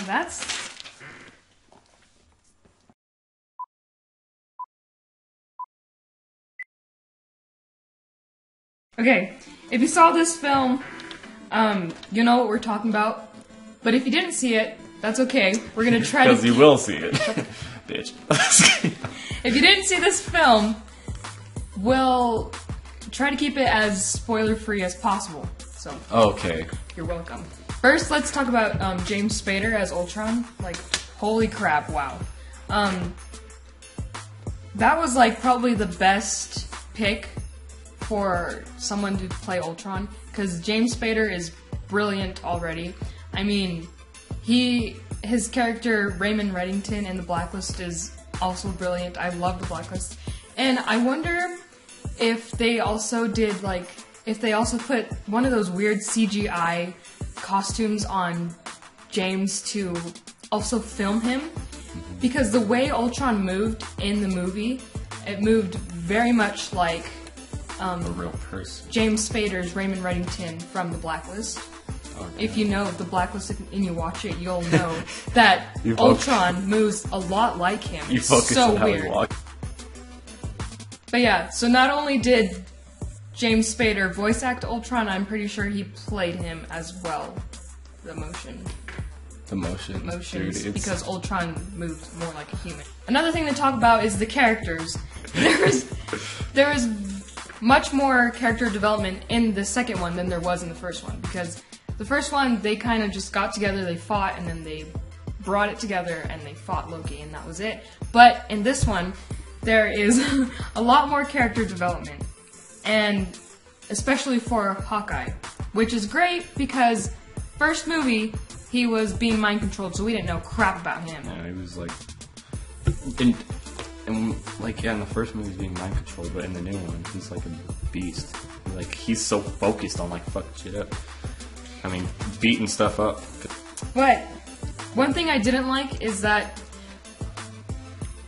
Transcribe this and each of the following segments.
that's... Okay, if you saw this film, you know what we're talking about. But if you didn't see it, that's okay. We're gonna try to... Because you will see it. Bitch. If you didn't see this film, we'll try to keep it as spoiler-free as possible. So, okay. You're welcome. First, let's talk about James Spader as Ultron. Like, holy crap, wow. That was like probably the best pick for someone to play Ultron, because James Spader is brilliant already. I mean, his character Raymond Reddington in The Blacklist is also brilliant. I love The Blacklist. And I wonder if they also did, like, if they also put one of those weird CGI costumes on James to also film him. Because the way Ultron moved in the movie, it moved very much like a real person. James Spader's Raymond Reddington from The Blacklist. Okay. If you know The Blacklist and you watch it, you'll know that Ultron moves a lot like him. You focus so on how weird. he walks. But yeah, so not only did James Spader voice act Ultron, I'm pretty sure he played him as well. The motions, dude, because Ultron moved more like a human. Another thing to talk about is the characters. There was much more character development in the second one than there was in the first one, because the first one, they kind of just got together, they fought, and then they brought it together and they fought Loki, and that was it. But in this one, there is a lot more character development, and especially for Hawkeye, which is great because first movie, he was being mind controlled, so we didn't know crap about him. Yeah, he was like, in the first movie he's being mind controlled, but in the new one he's like a beast. Like, he's so focused on like fucking shit up. I mean, beating stuff up. But one thing I didn't like is that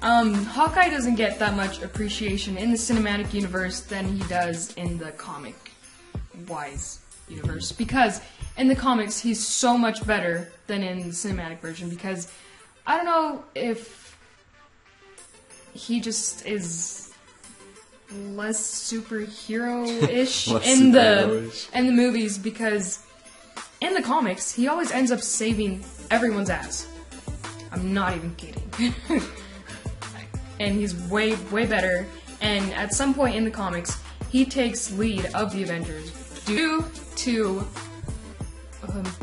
Hawkeye doesn't get that much appreciation in the cinematic universe than he does in the comic-wise universe. Because in the comics, he's so much better than in the cinematic version. Because I don't know if he just is less superhero-ish in the movies. Because in the comics, he always ends up saving everyone's ass. I'm not even kidding. And he's way, way better. And at some point in the comics, he takes lead of the Avengers due to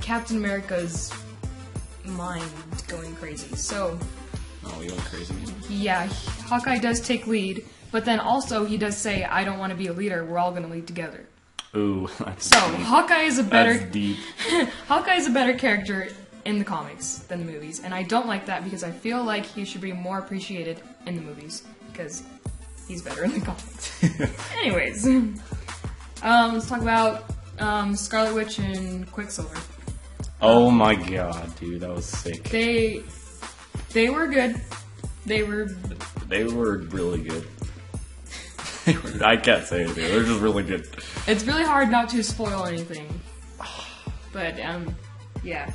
Captain America's mind going crazy. So, he went crazy. Yeah, Hawkeye does take lead, but then also he does say, "I don't want to be a leader. We're all going to lead together." Ooh, that's so deep. Hawkeye is a better That's deep. Hawkeye is a better character in the comics than the movies, and I don't like that because I feel like he should be more appreciated in the movies because he's better in the comics. Anyways, let's talk about Scarlet Witch and Quicksilver. Oh my god, dude, that was sick. They were good. They were really good. I can't say anything. They're just really good. It's really hard not to spoil anything. But yeah.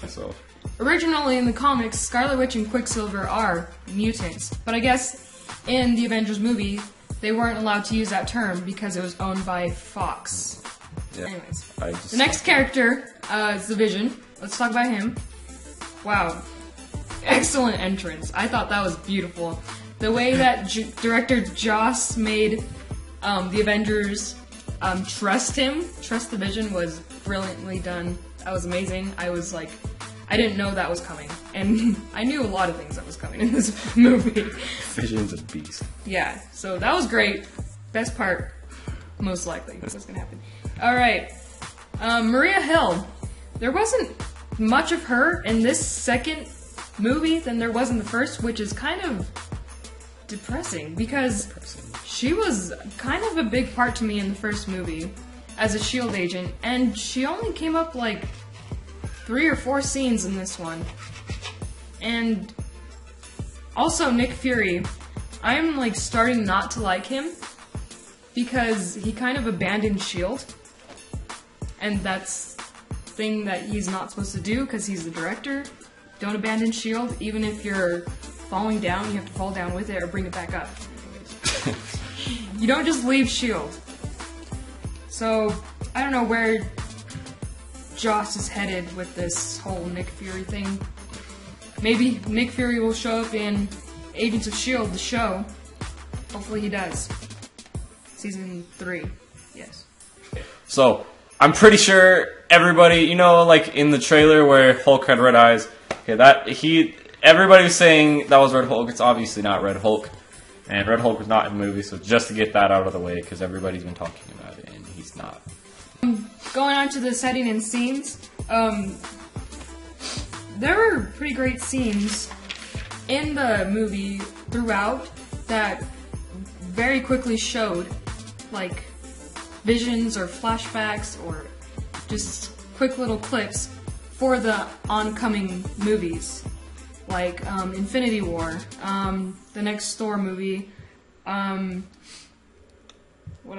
Myself. Originally in the comics, Scarlet Witch and Quicksilver are mutants, but I guess in the Avengers movie, they weren't allowed to use that term because it was owned by Fox. Yeah. Anyways, the next character is the Vision. Let's talk about him. Wow, excellent entrance. I thought that was beautiful. The way that director Joss made the Avengers trust the Vision was brilliantly done. That was amazing. I was like, I didn't know that was coming. And I knew a lot of things that was coming in this movie. Vision's a beast. Yeah, so that was great. Best part, most likely, what's gonna happen. Alright, Maria Hill. There wasn't much of her in this second movie than there was in the first, which is kind of depressing because she was kind of a big part to me in the first movie as a S.H.I.E.L.D. agent, and she only came up like 3 or 4 scenes in this one. And also Nick Fury, I'm like starting not to like him because he kind of abandoned S.H.I.E.L.D. and that's thing that he's not supposed to do because he's the director. Don't abandon S.H.I.E.L.D. Even if you're falling down, you have to fall down with it or bring it back up. You don't just leave S.H.I.E.L.D. So, I don't know where Joss is headed with this whole Nick Fury thing. Maybe Nick Fury will show up in Agents of S.H.I.E.L.D., the show. Hopefully he does. Season 3, yes. So, I'm pretty sure everybody, you know, like in the trailer where Hulk had red eyes, okay, everybody was saying that was Red Hulk. It's obviously not Red Hulk. And Red Hulk was not in the movie, so just to get that out of the way, because everybody's been talking about it, and he's not. Going on to the setting and scenes, there were pretty great scenes in the movie throughout that very quickly showed, like, visions or flashbacks or just quick little clips for the oncoming movies. Like, Infinity War, the next Thor movie, what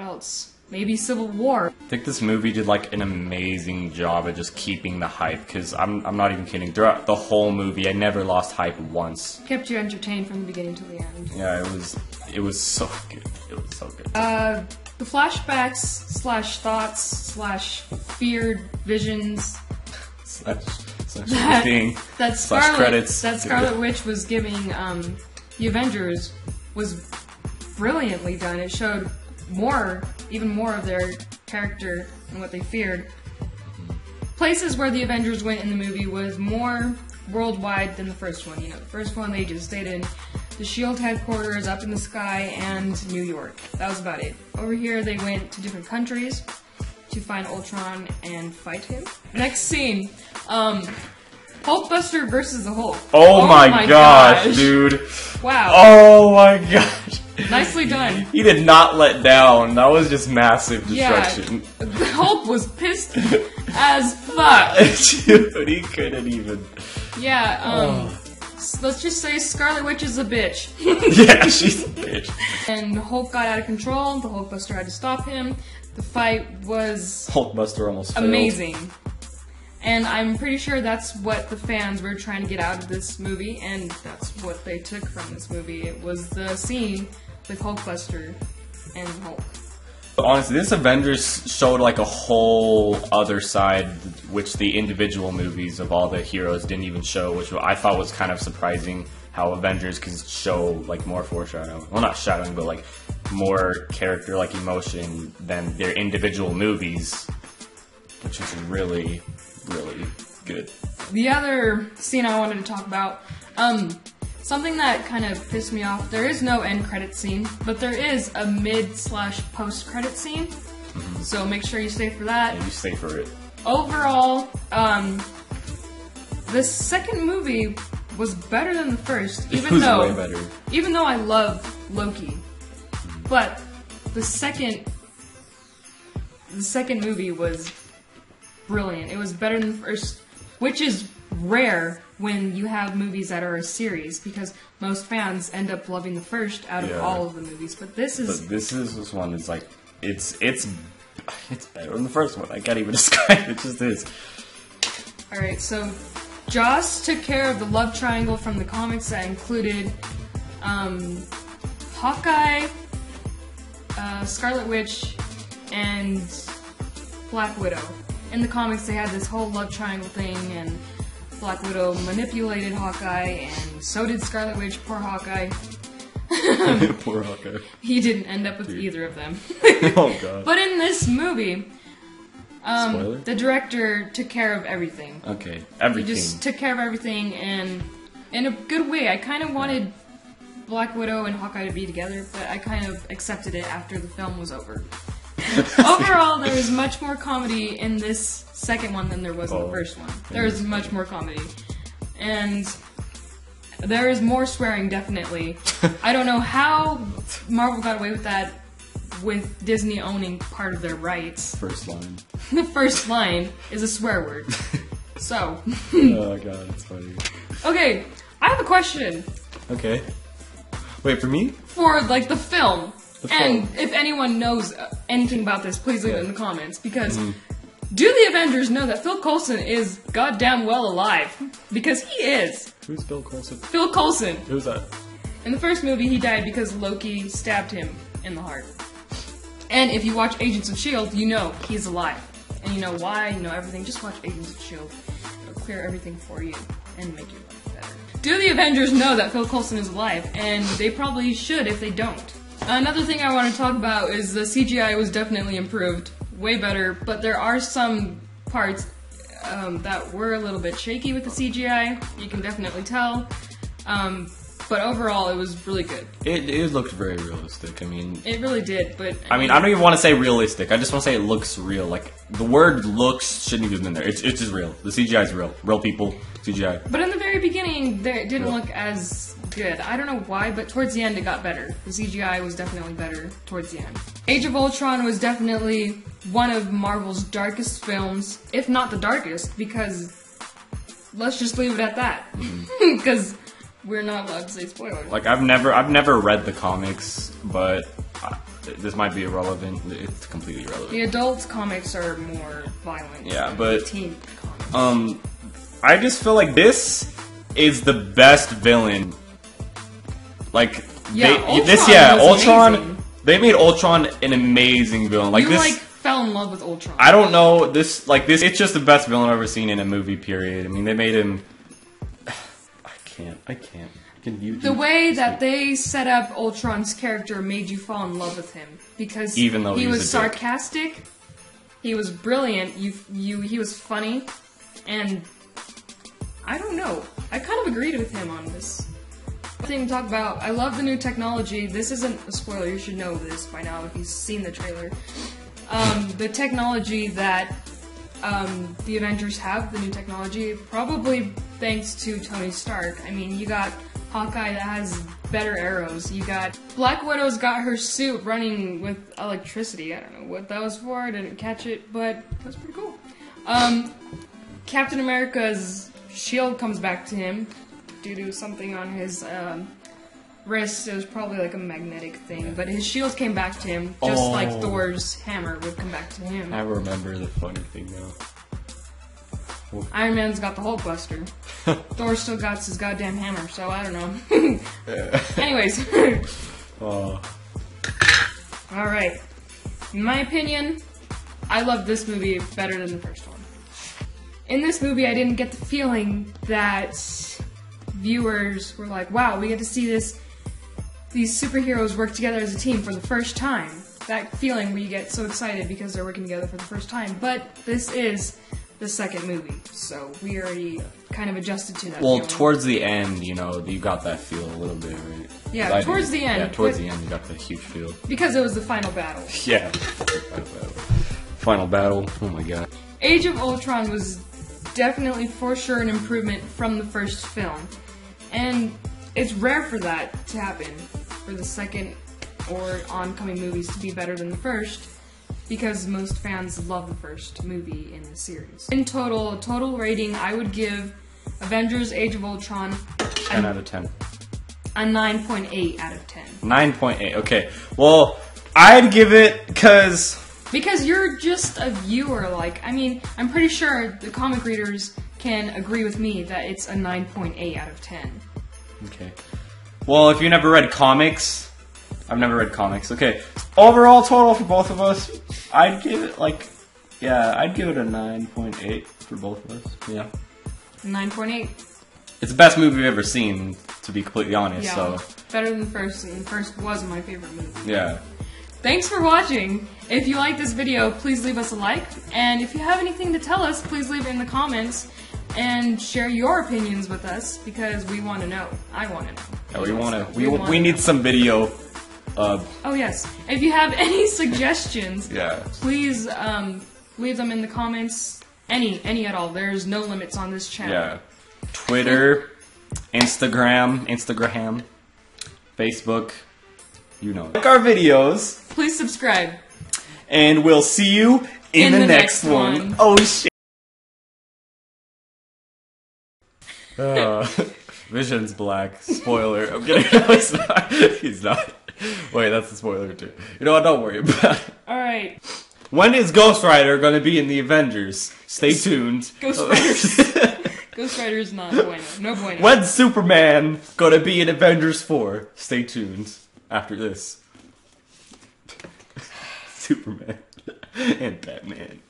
else? Maybe Civil War. I think this movie did, like, an amazing job at just keeping the hype, because I'm not even kidding. Throughout the whole movie, I never lost hype once. Kept you entertained from the beginning to the end. Yeah, it was so good. It was so good. The flashbacks / thoughts / feared visions that Scarlet Witch was giving the Avengers was brilliantly done. It showed even more of their character and what they feared. Places where the Avengers went in the movie was more worldwide than the first one. You know, the first one they just stayed in the S.H.I.E.L.D. headquarters up in the sky and New York. That was about it. Over here they went to different countries to find Ultron and fight him. Next scene, Hulkbuster versus the Hulk. Oh my gosh, dude. Wow. Oh my gosh. Nicely done. He did not let down. That was just massive destruction. Yeah, the Hulk was pissed as fuck. Dude, he couldn't even. Yeah, let's just say Scarlet Witch is a bitch. Yeah, she's a bitch. And the Hulk got out of control. The Hulkbuster had to stop him. The fight was Hulkbuster almost failed. Amazing. And I'm pretty sure that's what the fans were trying to get out of this movie, and that's what they took from this movie. It was the scene with Hulkbuster and Hulk. Honestly, this Avengers showed like a whole other side, which the individual movies of all the heroes didn't even show, which I thought was kind of surprising, how Avengers could show like more foreshadowing. Well, not shadowing, but like more character, like emotion than their individual movies, which is really, really good. The other scene I wanted to talk about, something that kind of pissed me off, there is no end credit scene, but there is a mid/post credit scene, so make sure you stay for that. And you stay for it. Overall, the second movie was better than the first, Way better. Even though I love Loki. But the second movie was brilliant. It was better than the first, which is rare when you have movies that are a series, because most fans end up loving the first out of all of the movies. But this one is like it's better than the first one. I can't even describe it. It just is. All right, so Joss took care of the love triangle from the comics that included Hawkeye, Scarlet Witch, and Black Widow. In the comics, they had this whole love triangle thing, and Black Widow manipulated Hawkeye, and so did Scarlet Witch. Poor Hawkeye. Poor Hawkeye. He didn't end up with either of them. Oh god. But in this movie, the director took care of everything. Okay, everything. He just took care of everything, and in a good way. I kind of wanted Black Widow and Hawkeye to be together, but I kind of accepted it after the film was over. Overall, there is much more comedy in this second one than there was in the first one. There is much more comedy. And there is more swearing, definitely. I don't know how Marvel got away with that, with Disney owning part of their rights. First line. The first line is a swear word. So. Oh god, it's funny. Okay, I have a question. Okay. Wait, for me? For, like, the film. And if anyone knows anything about this, please leave it in the comments, because Do the Avengers know that Phil Coulson is goddamn well alive? Because he is. Who's Phil Coulson? Phil Coulson. Who's that? In the first movie, he died because Loki stabbed him in the heart. And if you watch Agents of S.H.I.E.L.D., you know he's alive. And you know why, you know everything. Just watch Agents of S.H.I.E.L.D. It'll clear everything for you and make your life better. Do the Avengers know that Phil Coulson is alive? And they probably should if they don't. Another thing I want to talk about is the CGI was definitely improved. Way better, but there are some parts that were a little bit shaky with the CGI. You can definitely tell. But overall, it was really good. It looked very realistic. I mean, it really did. But I mean, I don't even want to say realistic. I just want to say it looks real. Like the word "looks" shouldn't even been there. It's just real. The CGI is real. Real people. CGI. But in the very beginning, it didn't look as good. I don't know why, but towards the end, it got better. The CGI was definitely better towards the end. Age of Ultron was definitely one of Marvel's darkest films, if not the darkest, because let's just leave it at that. Because we're not allowed to say spoilers. Like I've never read the comics, but this might be irrelevant. It's completely irrelevant. The adult comics are more violent. Yeah, but teen comics. I just feel like this is the best villain. Like yeah, Ultron. Amazing. They made Ultron an amazing villain. Like you this, fell in love with Ultron. I don't know this. It's just the best villain I've ever seen in a movie. Period. I mean, they made him. I can't. The way that they set up Ultron's character made you fall in love with him because even though he was sarcastic, he was brilliant. He was funny, and I don't know. I kind of agreed with him on this. Thing to talk about. I love the new technology. This isn't a spoiler. You should know this by now if you've seen the trailer. The technology that the Avengers have, the new technology, probably thanks to Tony Stark. I mean, you got Hawkeye that has better arrows. You got Black Widow's got her suit running with electricity. I don't know what that was for. I didn't catch it, but that's pretty cool. Captain America's shield comes back to him due to something on his wrist. It was probably like a magnetic thing, but his shield came back to him, just like Thor's hammer would come back to him. I remember the funny thing now. Iron Man's got the Hulk Buster. Thor still got his goddamn hammer, so I don't know. Anyways. Alright. In my opinion, I love this movie better than the first one. In this movie, I didn't get the feeling that viewers were like, wow, we get to see these superheroes work together as a team for the first time. That feeling where you get so excited because they're working together for the first time. But this is the second movie, so we already kind of adjusted to that. Well, feeling. Towards the end, you know, you got that feel a little bit, right? Yeah, towards the end. Yeah, towards the end, you got the huge feel. Because it was the final battle. Yeah. Final battle. Oh my god. Age of Ultron was definitely for sure an improvement from the first film. And it's rare for that to happen, for the second or oncoming movies to be better than the first, because most fans love the first movie in the series. In total rating, I would give Avengers Age of Ultron 10 out of 10. A 9.8 out of 10. 9.8, okay. Well, I'd give it because you're just a viewer, like, I mean, I'm pretty sure the comic readers can agree with me that it's a 9.8 out of 10. Okay. Well, if you never read comics, I've never read comics. Okay. Overall total for both of us, I'd give it I'd give it a 9.8 for both of us. Yeah. 9.8. It's the best movie we've ever seen, to be completely honest. Yeah, so better than the first, and the first was my favorite movie. Yeah. Thanks for watching. If you like this video, please leave us a like, and if you have anything to tell us, please leave it in the comments, and share your opinions with us, because we want to know. I want to know. Yeah, we need some video. Oh yes. If you have any suggestions, please leave them in the comments. Any at all. There's no limits on this channel. Yeah. Twitter, Instagram, Facebook, you know. Like our videos. Please subscribe. And we'll see you in the next one. Oh shit. Vision's black. Spoiler. I'm kidding. No, he's not. He's not. Wait, that's the spoiler too. You know what? Don't worry about it. Alright. When is Ghost Rider going to be in the Avengers? Stay tuned. Ghost Rider. Ghost Rider is not bueno. No bueno. When's Superman going to be in Avengers 4? Stay tuned after this. Superman and Batman.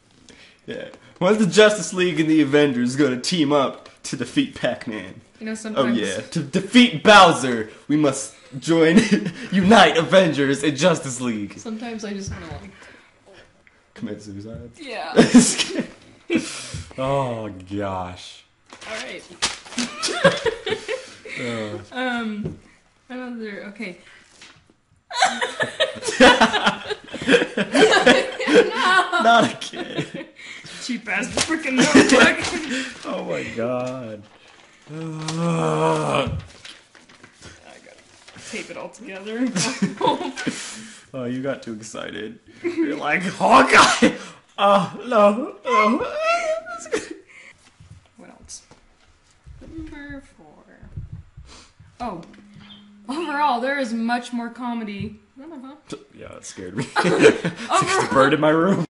Yeah. When's the Justice League and the Avengers going to team up to defeat Pac-Man? You know, sometimes... Oh yeah, to defeat Bowser, we must unite Avengers and Justice League. Sometimes I just want to, like... Commit suicide? Yeah. Oh, gosh. Alright. Another... Okay. No. Not again. Cheap-ass freaking notebook. Oh my god. I gotta tape it all together. Oh, you got too excited. You're like, Hawkeye! Oh, no. Oh. What else? Number 4. Oh. Overall, there is much more comedy. Yeah, that scared me. It's a bird in my room.